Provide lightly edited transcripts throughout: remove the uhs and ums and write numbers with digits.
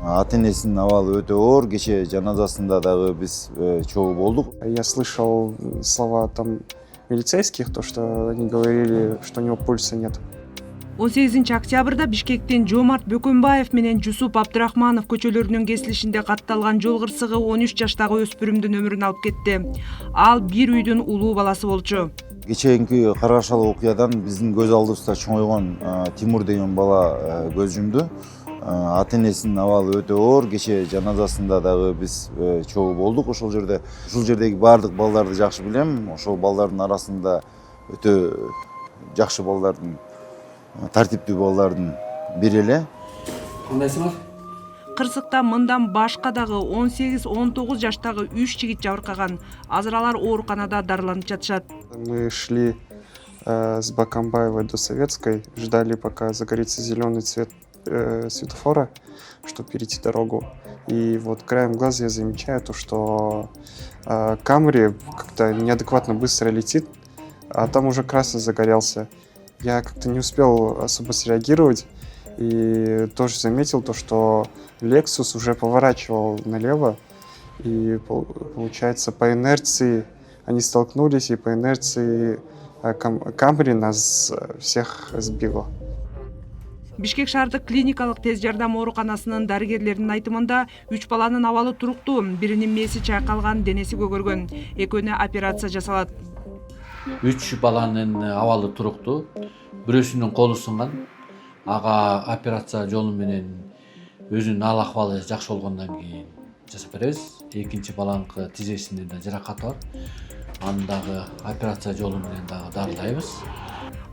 Ата энесинин абалы өтө оор. Кече жаназасында дагы биз чогуу болдук. Я слышал слова там милицейских, то, что они говорили, что у него пульса нет. 18 октябрда Бишкектин Жомарт Бөкөнбаев менен Жусуп Абдрахманов көчөлөрүнүн кесилишинде катталган жол кырсыгы 13 жаштагы өспүрүмдүн өмүрүн алып кетти. Ал бир үйдүн улуу баласы болчу. Кечээинки каргашалуу окуядан биздин көз алдыбызда чоңойгон Тимур деген бала көз жумду. Ата энесинин абалы өтө оор. Кече жаназасында дагы биз чогуу болдук ошол жерде. Ушул жердеги баардык балдарды жакшы билем. Ошол балдардын арасында өтө жакшы балдардын, тартиптүү балдардын бири эле. Кандайсың бар? Кырсыкта мындан башка дагы 18-19 жаштагы 3 жигит жабыркаган. Азыр алар ооруканада дарыланып жатышат. Мы шли с Бакамбаевой до Советской, ждали, пока загорится зеленый цвет светофора, чтобы перейти дорогу. И вот краем глаза я замечаю то, что Камри как-то неадекватно быстро летит, а там уже красный загорелся. Я как-то не успел особо среагировать и тоже заметил то, что Lexus уже поворачивал налево, и получается по инерции они столкнулись, и по инерции Камри нас всех сбило. Бишкек шаардык клиникалык тез жардам ооруканасынын дарыгерлеринин айтымында 3 баланын абалы туруктуу, биринин мээси чайкалган, денеси көгөргөн, экөөнө операция жасалат. 3 баланын абалы туруктуу, бирөөсүнүн колу сынган. Ага операция жолу менен өзүнүн ал акыбалы жакшы болгондон кийин жасап беребиз. Экинчи баланыкы тизесинде да жаракат бар. Аны дагы операция жолу менен дагы дарылайбыз.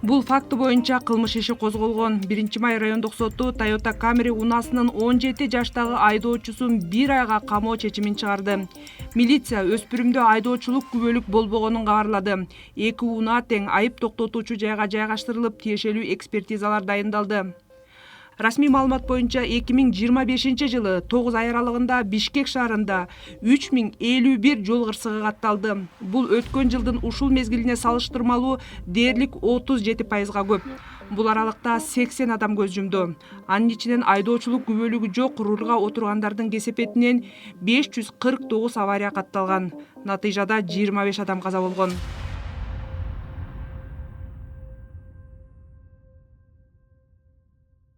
Бул факты боюнча кылмыш иши козголгон. 1-май райондук соту Toyota Camry унаасынын 17 жаштагы айдоочусун 1 айга камоо чечимин чыгарды. Милиция өспүрүмдө айдоочулук күбөлүк болбогонун кабарлады. 2 унаа тең айып токтотуучу жайга жайгаштырылып, тиешелүү экспертизалар дайындалды. Расмий маалымат боюнча 2025 жылы 9 ай аралыгында Бишкек шаарында 3051 жол кырсыгы катталды. Бул өткөн жылдын ушул мезгилине салыштырмалуу дээрлик 37%га көп. Бул аралыкта 80 адам көз жумду. Анын ичинен айдоочулук күбөлүгү жок рулга отургандардын кесепетинен 549 авария катталган. Натыйжада 25 адам каза болгон.